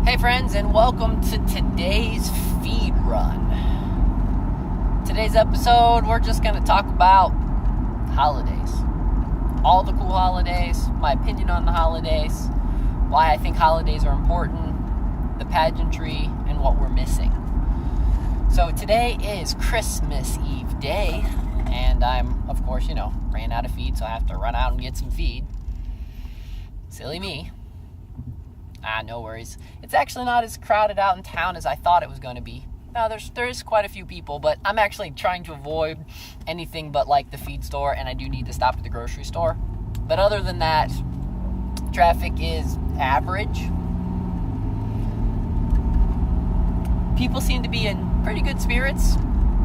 Hey friends, and welcome to today's feed run. Today's episode, we're just going to talk about holidays. All the cool holidays, my opinion on the holidays, why I think holidays are important, the pageantry, and what we're missing. So today is Christmas Eve day, and I'm, of course, ran out of feed, so I have to run out and get some feed. Silly me. No worries. It's actually not as crowded out in town as I thought it was going to be. No, there is quite a few people, but I'm actually trying to avoid anything but like the feed store, and I do need to stop at the grocery store. But other than that, traffic is average. People seem to be in pretty good spirits.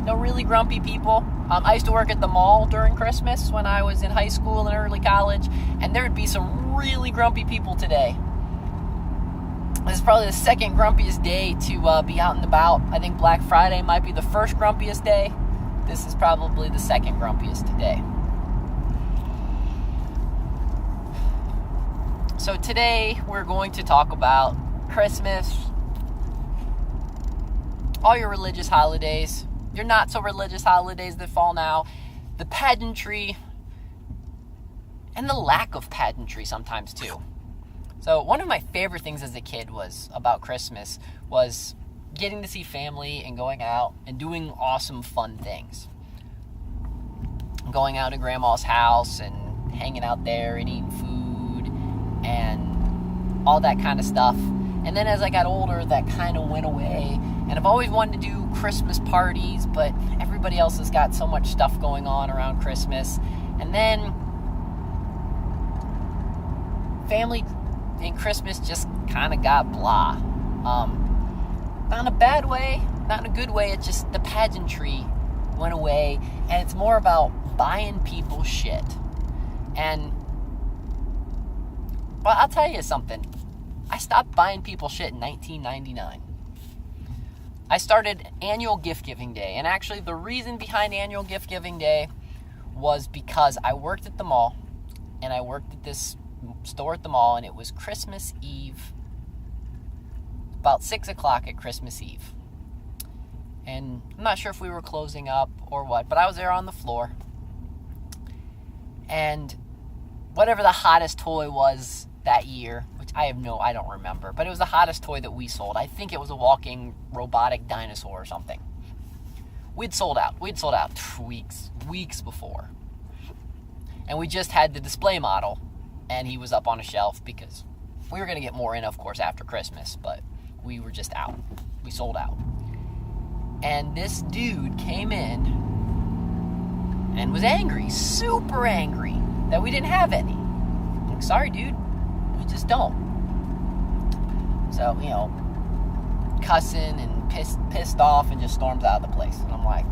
No really grumpy people. I used to work at the mall during Christmas when I was in high school and early college, and there would be some really grumpy people today. This is probably the second grumpiest day to be out and about. I think Black Friday might be the first grumpiest day. This is probably the second grumpiest today. So today we're going to talk about Christmas, all your religious holidays, your not so religious holidays that fall now, the pageantry, and the lack of pageantry sometimes too. So one of my favorite things as a kid about Christmas was getting to see family and going out and doing awesome fun things. Going out to grandma's house and hanging out there and eating food and all that kind of stuff. And then as I got older, that kind of went away. And I've always wanted to do Christmas parties, but everybody else has got so much stuff going on around Christmas. And then family and Christmas just kind of got blah. Not in a bad way, not in a good way. It's just the pageantry went away, and it's more about buying people shit. Well, I'll tell you something. I stopped buying people shit in 1999. I started annual gift giving day, and actually the reason behind annual gift giving day was because I worked at the mall, and I worked at this store at the mall, and it was Christmas Eve, about 6 o'clock at Christmas Eve. And I'm not sure if we were closing up or what, but I was there on the floor. And whatever the hottest toy was that year, which I don't remember, but it was the hottest toy that we sold. I think it was a walking robotic dinosaur or something. We'd sold out weeks before. And we just had the display model, and he was up on a shelf because we were going to get more in, of course, after Christmas, but we were just out. We sold out. And this dude came in and was angry, super angry, that we didn't have any. I'm like, sorry, dude, we just don't. So, cussing and pissed off and just storms out of the place. And I'm like,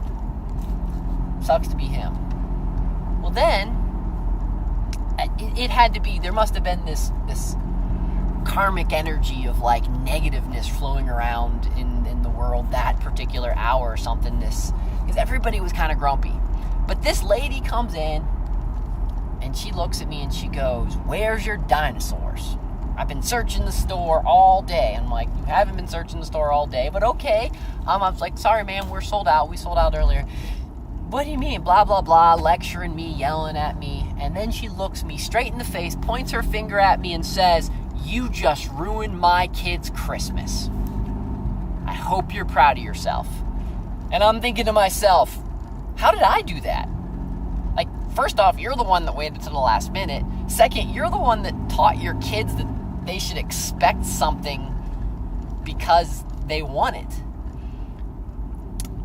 sucks to be him. Well, then, it had to be, there must have been this karmic energy of like negativeness flowing around in the world that particular hour or something, because everybody was kind of grumpy. But this lady comes in and she looks at me and she goes, "Where's your dinosaurs? I've been searching the store all day." I'm like, "You haven't been searching the store all day, but okay." I was like, "Sorry, man, we're sold out. We sold out earlier." "What do you mean?" Blah, blah, blah, lecturing me, yelling at me. And then she looks me straight in the face, points her finger at me and says, "You just ruined my kid's Christmas. I hope you're proud of yourself." And I'm thinking to myself, how did I do that? Like, first off, you're the one that waited to the last minute. Second, you're the one that taught your kids that they should expect something because they want it.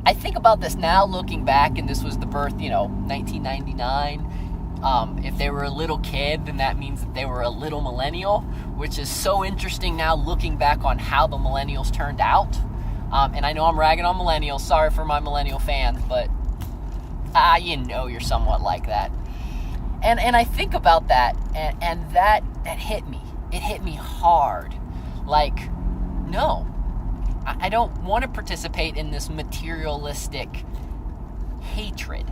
I think about this now looking back, and this was the birth, 1999. If they were a little kid, then that means that they were a little millennial, which is so interesting now looking back on how the millennials turned out. And I know I'm ragging on millennials. Sorry for my millennial fans, but you're somewhat like that. And I think about that, and that hit me. It hit me hard. Like, no. I don't want to participate in this materialistic hatred,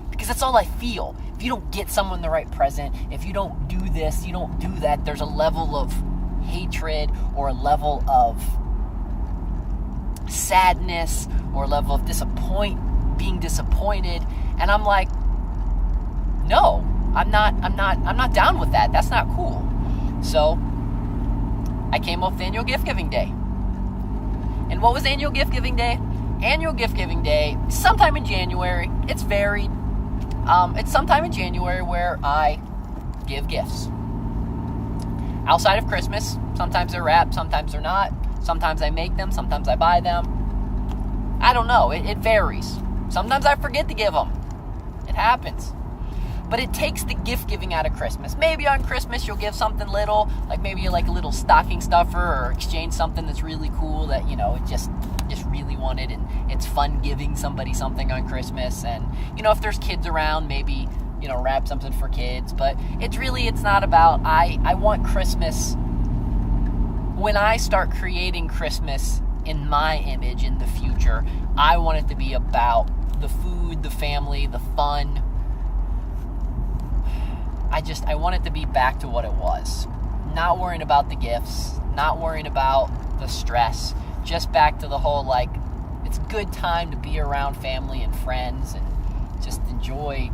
because that's all I feel. If you don't get someone the right present, if you don't do this, you don't do that, there's a level of hatred or a level of sadness or a level of being disappointed. And I'm like, no, I'm not down with that. That's not cool. So I came up with Annual Gift Giving Day. And what was Annual Gift Giving Day? Annual Gift Giving Day, sometime in January. It's varied. It's sometime in January where I give gifts. Outside of Christmas, sometimes they're wrapped, sometimes they're not. Sometimes I make them, sometimes I buy them. I don't know. It varies. Sometimes I forget to give them. It happens. But it takes the gift giving out of Christmas. Maybe on Christmas you'll give something little, like maybe like a little stocking stuffer, or exchange something that's really cool that, it just really wanted, and it's fun giving somebody something on Christmas. And, if there's kids around, maybe, wrap something for kids. But it's not about, I want Christmas, when I start creating Christmas in my image in the future, I want it to be about the food, the family, the fun. I want it to be back to what it was. Not worrying about the gifts, not worrying about the stress, just back to the whole, it's a good time to be around family and friends and just enjoy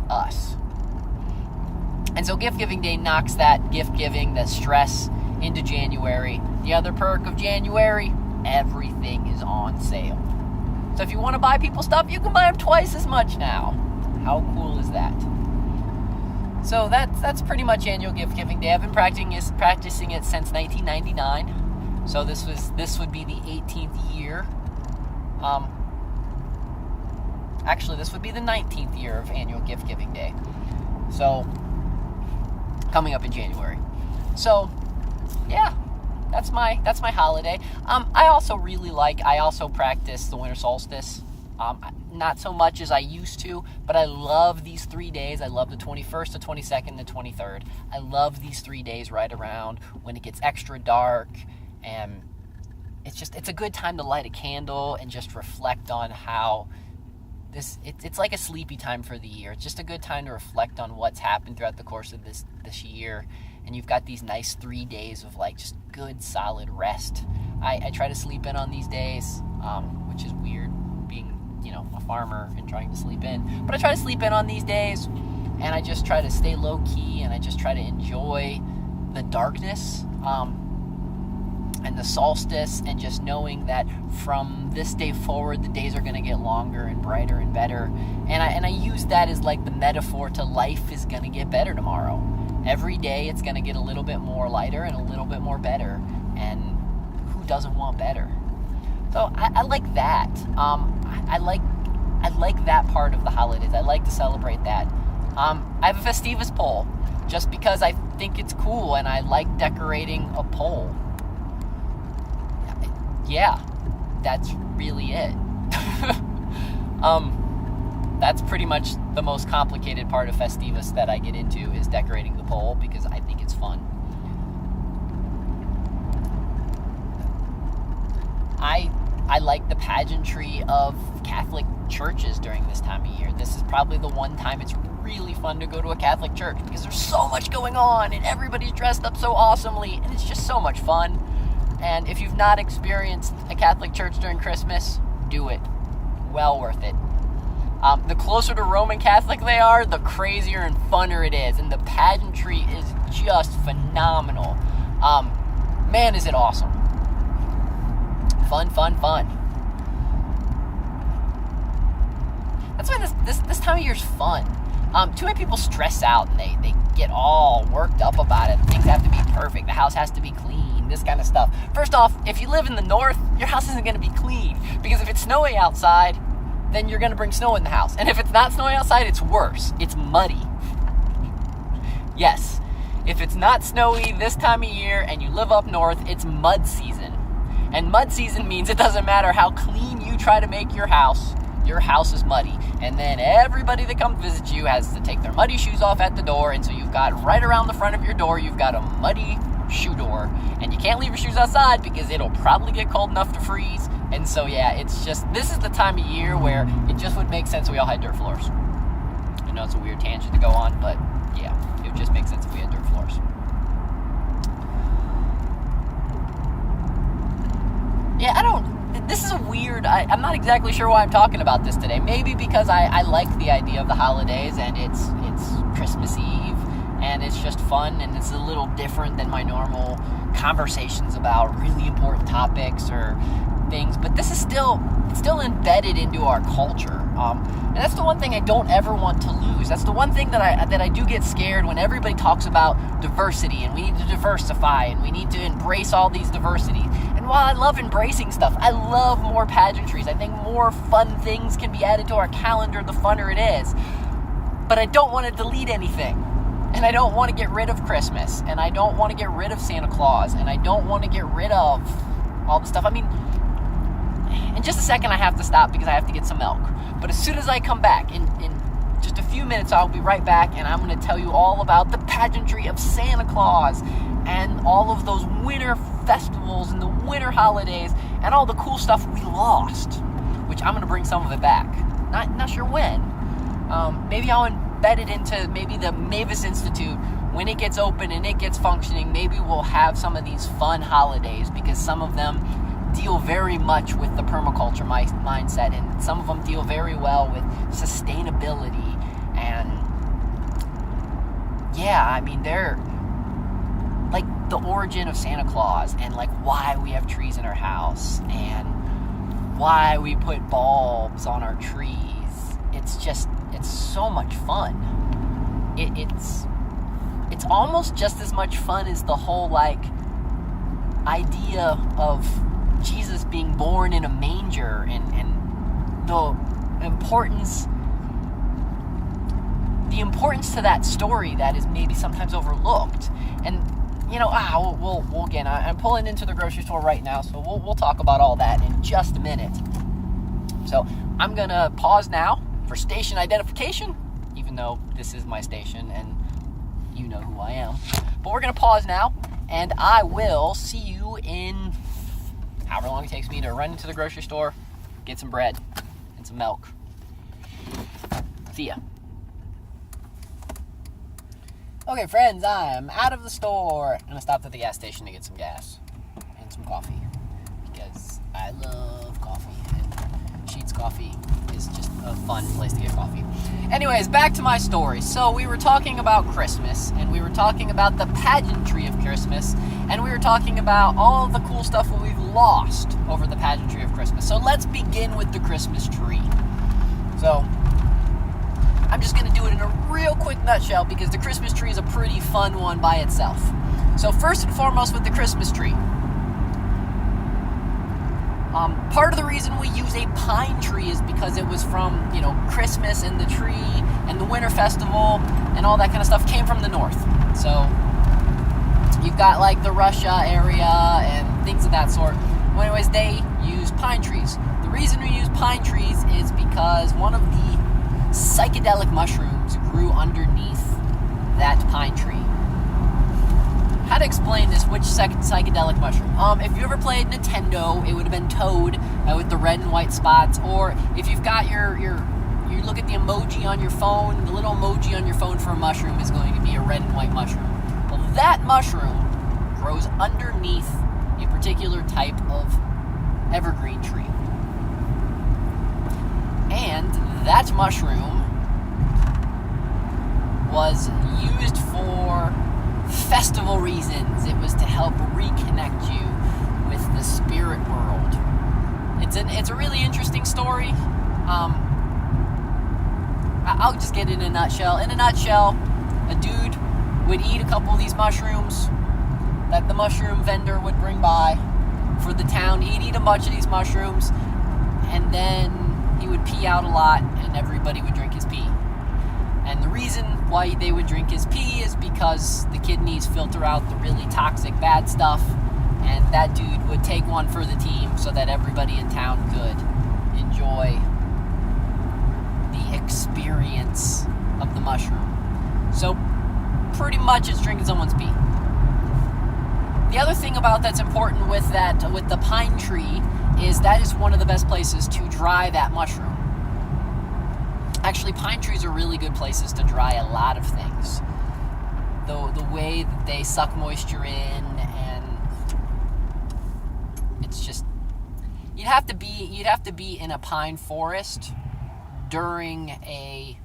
us. And so Gift Giving Day knocks that gift giving, that stress, into January. The other perk of January, everything is on sale. So if you want to buy people stuff, you can buy them twice as much now. How cool is that? So that's pretty much Annual Gift Giving Day. I've been practicing it since 1999. So this would be the 18th year. Actually, this would be the 19th year of Annual Gift Giving Day. So coming up in January. So yeah, that's my holiday. I also practice the winter solstice. Not so much as I used to, but I love these 3 days. I love the 21st, the 22nd, the 23rd. I love these 3 days right around when it gets extra dark, and it's a good time to light a candle and just reflect on how it's like a sleepy time for the year. It's just a good time to reflect on what's happened throughout the course of this year, and you've got these nice 3 days of just good solid rest. I try to sleep in on these days, which is weird, being a farmer and trying to sleep in, but I try to sleep in on these days, and I just try to stay low key, and I just try to enjoy the darkness and the solstice, and just knowing that from this day forward the days are going to get longer and brighter and better, and I use that as the metaphor to life is going to get better tomorrow. Every day it's going to get a little bit more lighter and a little bit more better, and who doesn't want better? So I like that. I like that part of the holidays. I like to celebrate that. I have a Festivus pole just because I think it's cool, and I like decorating a pole. Yeah, that's really it. That's pretty much the most complicated part of Festivus that I get into, is decorating the pole, because I think it's fun. I like the pageantry of Catholic churches during this time of year. This is probably the one time it's really fun to go to a Catholic church, because there's so much going on and everybody's dressed up so awesomely, and it's just so much fun. And if you've not experienced a Catholic church during Christmas, do it. Well worth it. The closer to Roman Catholic they are, the crazier and funner it is, and the pageantry is just phenomenal. Man, is it awesome. Fun. That's why this time of year is fun. Too many people stress out, and they get all worked up about it. Things have to be perfect. The house has to be clean, this kind of stuff. First off, if you live in the north, your house isn't going to be clean, because if it's snowy outside, then you're going to bring snow in the house. And if it's not snowy outside, it's worse. It's muddy. Yes, if it's not snowy this time of year and you live up north, it's mud season. And mud season means it doesn't matter how clean you try to make your house is muddy. And then everybody that comes visit you has to take their muddy shoes off at the door, and so you've got right around the front of your door, you've got a muddy shoe door. And you can't leave your shoes outside because it'll probably get cold enough to freeze. And so yeah, it's just, this is the time of year where it just would make sense we all had dirt floors. I know it's a weird tangent to go on, but yeah, it would just make sense if we had dirt floors. weird. I'm not exactly sure why I'm talking about this today. Maybe because I like the idea of the holidays, and it's Christmas Eve, and it's just fun, and it's a little different than my normal conversations about really important topics or things. But this is still embedded into our culture, and that's the one thing I don't ever want to lose. That's the one thing that I do get scared when everybody talks about diversity, and we need to diversify, and we need to embrace all these diversities. And while I love embracing stuff, I love more pageantries. I think more fun things can be added to our calendar, the funner it is. But I don't want to delete anything. And I don't want to get rid of Christmas. And I don't want to get rid of Santa Claus. And I don't want to get rid of all the stuff. I mean, in just a second I have to stop because I have to get some milk. But as soon as I come back, in just a few minutes, I'll be right back, and I'm going to tell you all about the pageantry of Santa Claus and all of those winter festivals and the winter holidays and all the cool stuff we lost, which I'm going to bring some of it back. Not sure when. Maybe I'll embed it into maybe the Mavis Institute. When it gets open and it gets functioning, maybe we'll have some of these fun holidays, because some of them deal very much with the permaculture mindset, and some of them deal very well with sustainability. And yeah, I mean, they're like the origin of Santa Claus, and like why we have trees in our house, and why we put bulbs on our trees. It's so much fun. It's almost just as much fun as the whole like idea of Jesus being born in a manger, and the importance to that story that is maybe sometimes overlooked. And you know, we'll again, I'm pulling into the grocery store right now, so we'll talk about all that in just a minute. So I'm gonna pause now for station identification, even though this is my station and you know who I am. But we're gonna pause now, and I will see you in however long it takes me to run into the grocery store, get some bread and some milk. See ya. Okay, friends, I'm out of the store, and I stopped at the gas station to get some gas and some coffee, because I love coffee, and Sheetz Coffee is just a fun place to get coffee. Anyways, back to my story. So we were talking about Christmas, and we were talking about the pageantry of Christmas, and we were talking about all of the cool stuff that we've lost over the pageantry of Christmas. So let's begin with the Christmas tree. So I'm just going to do it in a real quick nutshell, because the Christmas tree is a pretty fun one by itself. So first and foremost with the Christmas tree, part of the reason we use a pine tree is because it was from, Christmas and the tree and the winter festival and all that kind of stuff came from the north. So you've got like the Russia area and things of that sort. Well, anyways, they use pine trees. The reason we use pine trees is because one of the psychedelic mushrooms grew underneath that pine tree. How to explain this? Which psychedelic mushroom? If you ever played Nintendo, it would have been Toad with the red and white spots. Or if you've got you look at the emoji on your phone, the little emoji on your phone for a mushroom is going to be a red and white mushroom. Well, that mushroom grows underneath a particular type of evergreen tree. And that mushroom was used for festival reasons. It was to help reconnect you with the spirit world. It's a really interesting story. I'll just get it in a nutshell. In a nutshell, a dude would eat a couple of these mushrooms that the mushroom vendor would bring by for the town. He'd eat a bunch of these mushrooms, and then he would pee out a lot, and everybody would drink his pee. And the reason why they would drink his pee is because the kidneys filter out the really toxic bad stuff, and that dude would take one for the team so that everybody in town could enjoy the experience of the mushroom. So pretty much it's drinking someone's pee. The other thing about that's important with the pine tree is that is one of the best places to dry that mushroom. Actually, pine trees are really good places to dry a lot of things. The way that they suck moisture in, and it's just, you'd have to be in a pine forest during a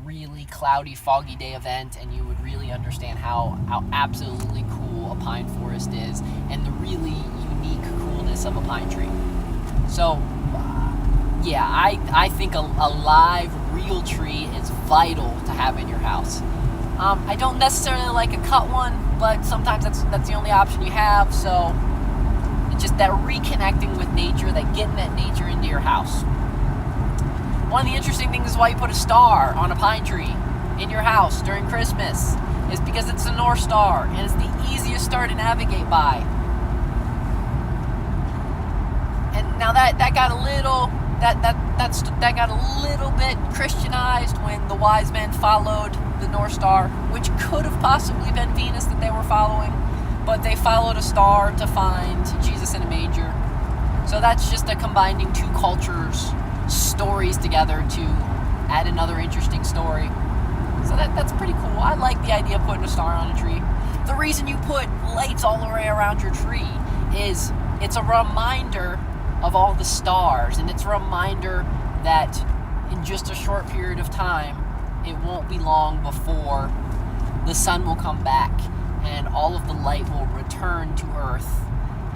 really cloudy, foggy day event, and you would really understand how absolutely cool a pine forest is and the really unique coolness of a pine tree. So yeah, I think a live, real tree is vital to have in your house. I don't necessarily like a cut one, but sometimes that's the only option you have. So it's just that reconnecting with nature, that getting that nature into your house. One of the interesting things is why you put a star on a pine tree in your house during Christmas is because it's the North Star, and it's the easiest star to navigate by. And now that got a little that got a little bit Christianized when the wise men followed the North Star, which could have possibly been Venus that they were following, but they followed a star to find Jesus in a manger. So that's just a combining two cultures' stories together to add another interesting story. So that's pretty cool. I like the idea of putting a star on a tree. The reason you put lights all the way around your tree is it's a reminder of all the stars, and it's a reminder that in just a short period of time, it won't be long before the sun will come back and all of the light will return to Earth,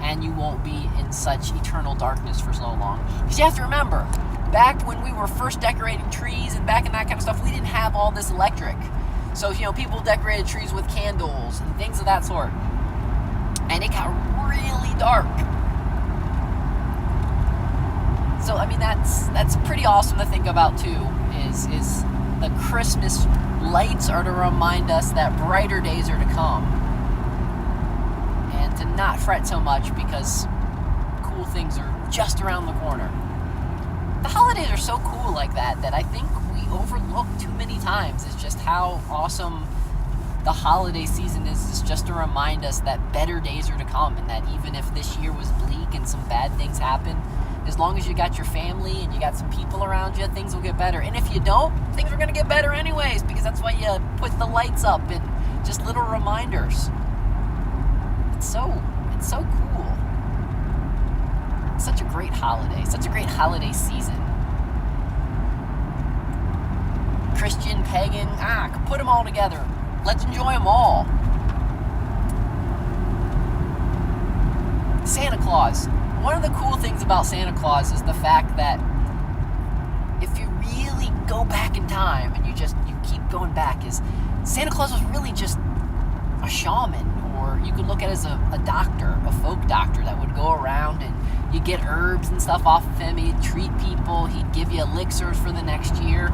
and you won't be in such eternal darkness for so long. Because you have to remember, back when we were first decorating trees and back in that kind of stuff, we didn't have all this electric. So, people decorated trees with candles and things of that sort. And it got really dark. So, that's pretty awesome to think about too, is the Christmas lights are to remind us that brighter days are to come. And to not fret so much because cool things are just around the corner. The holidays are so cool like that I think we overlook too many times. It's just how awesome the holiday season is just to remind us that better days are to come, and that even if this year was bleak and some bad things happen, as long as you got your family and you got some people around you, things will get better. And if you don't, things are going to get better anyways, because that's why you put the lights up and just little reminders. It's so cool. It's such a great holiday, such a great holiday season. Christian, pagan, put them all together. Let's enjoy them all. Santa Claus. One of the cool things about Santa Claus is the fact that if you really go back in time and you keep going back, is Santa Claus was really just a shaman, or you could look at it as a doctor, a folk doctor that would go around and you get herbs and stuff off of him. He'd treat people. He'd give you elixirs for the next year.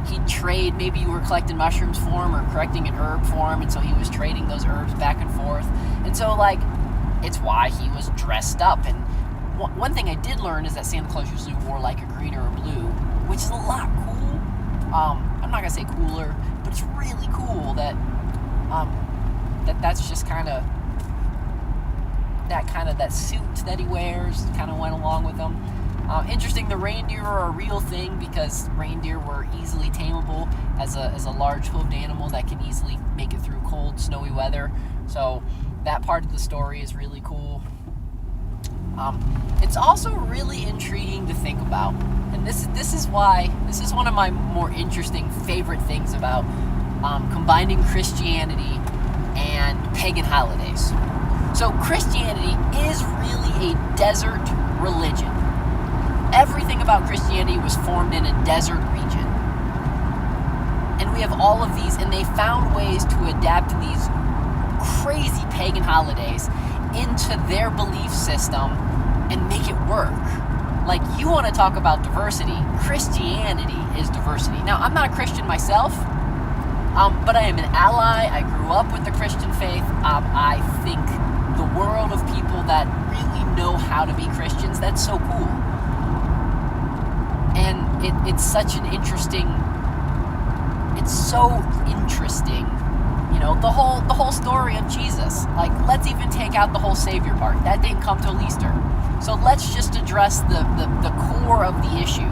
He'd trade. Maybe you were collecting mushrooms for him or collecting an herb for him, and so he was trading those herbs back and forth. And so, it's why he was dressed up. And one thing I did learn is that Santa Claus usually wore a green or a blue, which is a lot cool. I'm not gonna say cooler, but it's really cool that that's just kind of that suit that he wears kind of went along with him. Interesting, the reindeer are a real thing because reindeer were easily tameable as a large hoofed animal that can easily make it through cold, snowy weather. So that part of the story is really cool. It's also really intriguing to think about, and this is one of my more interesting favorite things about combining Christianity and pagan holidays. So Christianity is really a desert religion. Everything about Christianity was formed in a desert region. And we have all of these, and they found ways to adapt these crazy pagan holidays into their belief system and make it work. You want to talk about diversity, Christianity is diversity. Now, I'm not a Christian myself, but I am an ally. I grew up with the Christian faith. I think the world of people that really know how to be Christians, that's so cool. And it's such an interesting, the whole story of Jesus. Let's even take out the whole Savior part. That didn't come till Easter. So let's just address the core of the issue.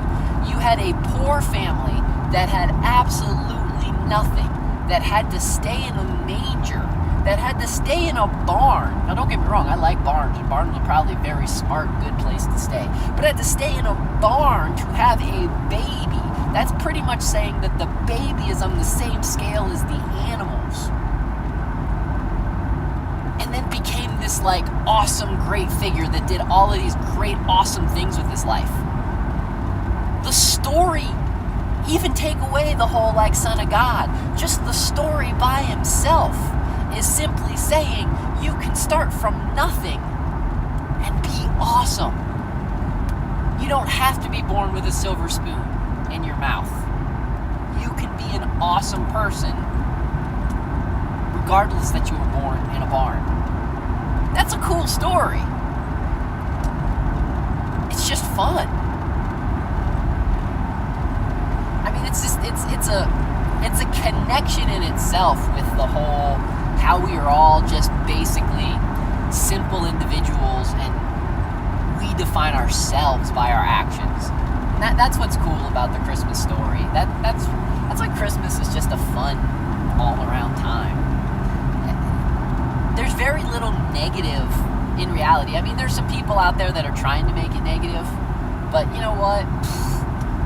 You had a poor family that had absolutely nothing, that had to stay in a manger that had to stay in a barn. Now, don't get me wrong, I like barns, and barns are probably a very smart, good place to stay. But had to stay in a barn to have a baby. That's pretty much saying that the baby is on the same scale as the animals. And then became this, like, awesome, great figure that did all of these great, awesome things with his life. The story, even take away the whole, like, son of God, just the story by himself is simply saying you can start from nothing and be awesome. You don't have to be born with a silver spoon in your mouth. You can be an awesome person regardless that you were born in a barn. That's a cool story. It's just fun. I mean, it's a connection in itself with the whole how we are all just basically simple individuals and we define ourselves by our actions. And that's what's cool about the Christmas story. That's why Christmas is just a fun all-around time. There's very little negative in reality. I mean, there's some people out there that are trying to make it negative, but you know what?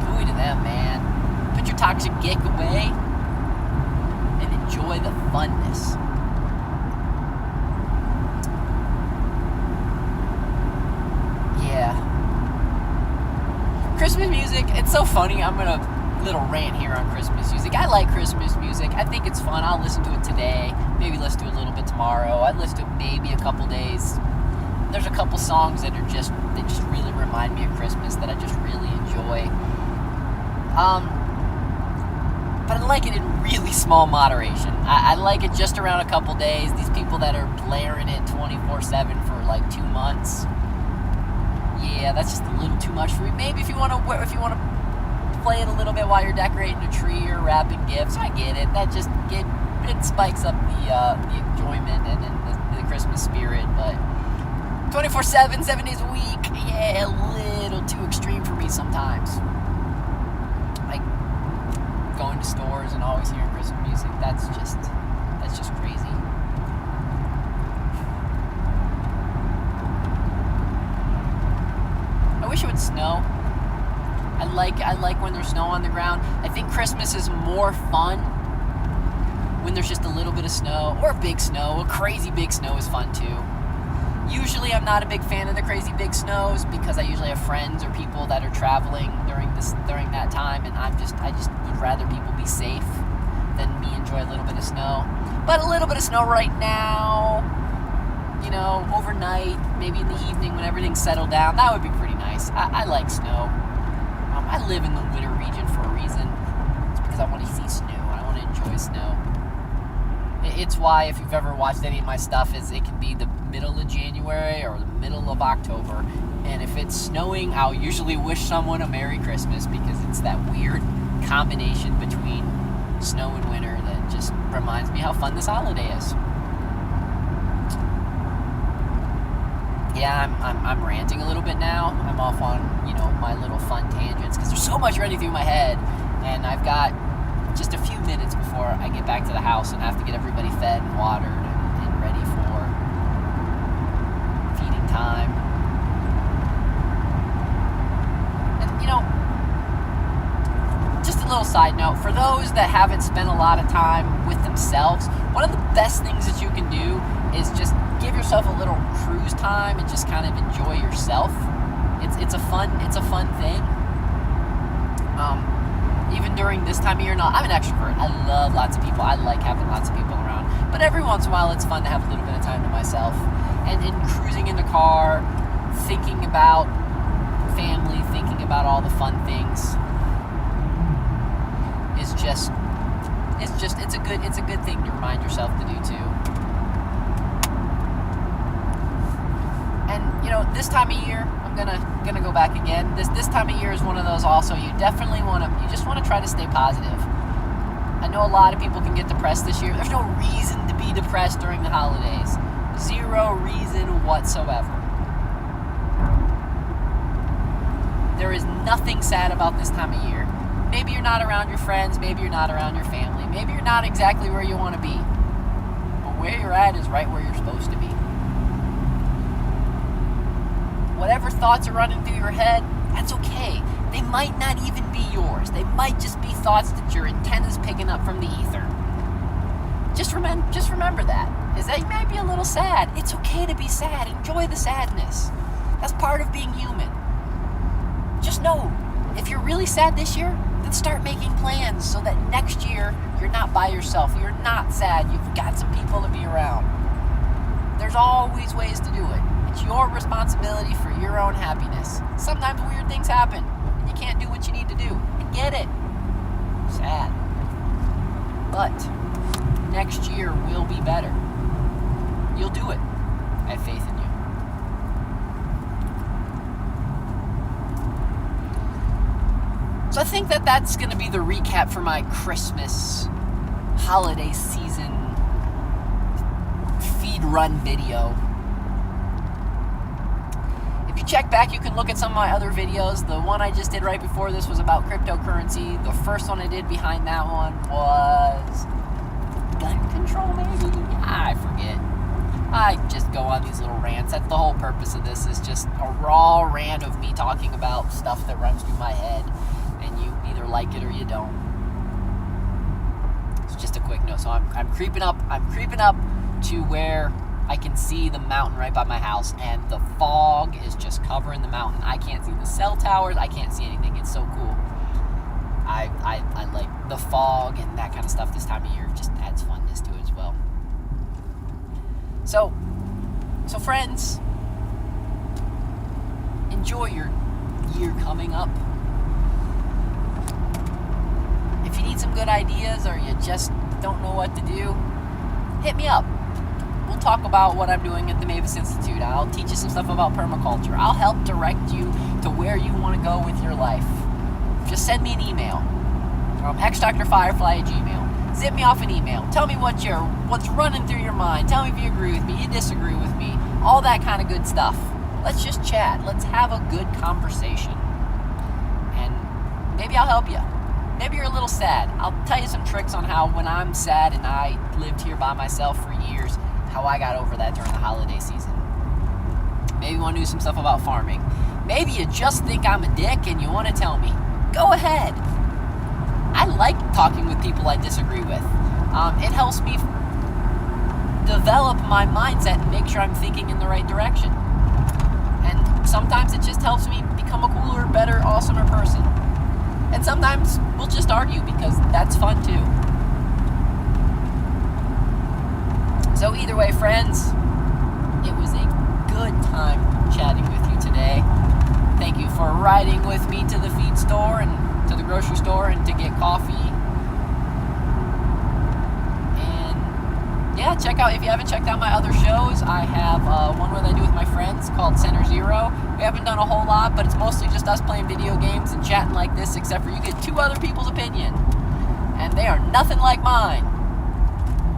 Pooey to them, man. Put your toxic gick away and enjoy the funness. Christmas music, it's so funny. I'm going to little rant here on Christmas music. I like Christmas music. I think it's fun. I'll listen to it today, maybe listen to it a little bit tomorrow. I'd listen to it maybe a couple days. There's a couple songs that just really remind me of Christmas that I just really enjoy. But I like it in really small moderation. I like it just around a couple days. These people that are blaring it 24/7 for like 2 months. Yeah, that's just a little too much for me. Maybe if you want to play it a little bit while you're decorating a tree or wrapping gifts, I get it. That just it spikes up the enjoyment and the Christmas spirit. But 24/7, 7 days a week, yeah, a little too extreme for me sometimes. Like going to stores and always hearing Christmas music. That's just crazy. I wish it would snow. I like when there's snow on the ground. I think Christmas is more fun when there's just a little bit of snow or big snow. A crazy big snow is fun too. Usually I'm not a big fan of the crazy big snows because I usually have friends or people that are traveling during that time, and I just would rather people be safe than me enjoy a little bit of snow. But a little bit of snow right now, you know, overnight, maybe in the evening when everything's settled down, that would be pretty nice. I like snow. I live in the winter region for a reason. It's because I want to see snow. I want to enjoy snow. It's why, if you've ever watched any of my stuff, it can be the middle of January or the middle of October. And if it's snowing, I'll usually wish someone a Merry Christmas because it's that weird combination between snow and winter that just reminds me how fun this holiday is. Yeah, I'm ranting a little bit now. I'm off on, my little fun tangents because there's so much running through my head, and I've got just a few minutes before I get back to the house and have to get everybody fed and watered and ready for feeding time. And, just a little side note, for those that haven't spent a lot of time with themselves, one of the best things that you can do is just give yourself a little cruise time and just kind of enjoy yourself. It's a fun thing. Even during this time of year, I'm an extrovert. I love lots of people. I like having lots of people around. But every once in a while, it's fun to have a little bit of time to myself. And in cruising in the car, thinking about family, thinking about all the fun things, it's a good thing to remind yourself to do too. And this time of year, I'm gonna go back again. This time of year is one of those also you definitely you just want to try to stay positive. I know a lot of people can get depressed this year. There's no reason to be depressed during the holidays. Zero reason whatsoever. There is nothing sad about this time of year. Maybe you're not around your friends, maybe you're not around your family, maybe you're not exactly where you want to be. But where you're at is right where you're supposed to be. Whatever thoughts are running through your head, that's okay. They might not even be yours. They might just be thoughts that your antenna's picking up from the ether. Just remember that. Is that you might be a little sad. It's okay to be sad. Enjoy the sadness. That's part of being human. Just know, if you're really sad this year, then start making plans so that next year you're not by yourself. You're not sad. You've got some people to be around. There's always ways to do it. It's your responsibility for your own happiness. Sometimes weird things happen, and you can't do what you need to do. I get it. Sad. But next year will be better. You'll do it. I have faith in you. So I think that's going to be the recap for my Christmas holiday season feed run video. If you check back, you can look at some of my other videos. The one I just did right before this was about cryptocurrency. The first one I did behind that one was gun control, maybe? I forget. I just go on these little rants. That's the whole purpose of this, is just a raw rant of me talking about stuff that runs through my head, and you either like it or you don't. It's just a quick note. So I'm creeping up to where I can see the mountain right by my house, and the fog is just covering the mountain. I can't see the cell towers. I can't see anything. It's so cool. I like the fog and that kind of stuff this time of year. Just adds funness to it as well. So friends, enjoy your year coming up. If you need some good ideas or you just don't know what to do, hit me up. We'll talk about what I'm doing at the Mavis Institute. I'll teach you some stuff about permaculture. I'll help direct you to where you want to go with your life. Just send me an email. xdrfirefly@gmail. Zip me off an email. Tell me what's running through your mind. Tell me if you agree with me, you disagree with me. All that kind of good stuff. Let's just chat. Let's have a good conversation. And maybe I'll help you. Maybe you're a little sad. I'll tell you some tricks on how, when I'm sad and I lived here by myself for years, how I got over that during the holiday season. Maybe you want to do some stuff about farming. Maybe you just think I'm a dick and you want to tell me. Go ahead. I like talking with people I disagree with. It helps me develop my mindset and make sure I'm thinking in the right direction. And sometimes it just helps me become a cooler, better, awesomer person. And sometimes we'll just argue because that's fun too. So either way, friends, it was a good time chatting with you today. Thank you for riding with me to the feed store and to the grocery store and to get coffee. And yeah, check out, if you haven't checked out my other shows, I have one where I do with my friends called Center Zero. We haven't done a whole lot, but it's mostly just us playing video games and chatting like this, except for you get two other people's opinion. And they are nothing like mine.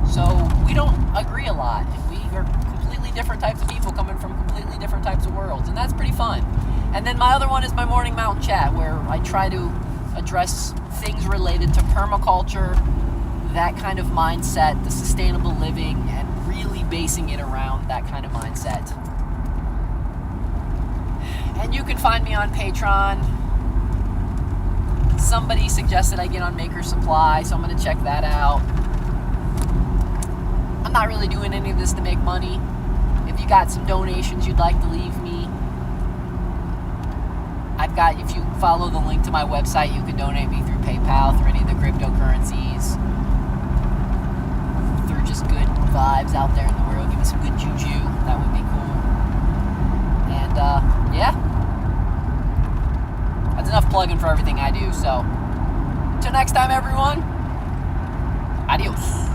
So we don't agree a lot. And we are completely different types of people coming from completely different types of worlds. And that's pretty fun. And then my other one is my morning mountain chat, where I try to address things related to permaculture, that kind of mindset, the sustainable living, and really basing it around that kind of mindset. And you can find me on Patreon. Somebody suggested I get on Maker Supply, so I'm going to check that out. I'm not really doing any of this to make money. If you got some donations you'd like to leave me, if you follow the link to my website, you can donate me through PayPal, through any of the cryptocurrencies, through just good vibes out there in the world. Give me some good juju. That would be cool. And, yeah. That's enough plugging for everything I do. So, until next time, everyone. Adios.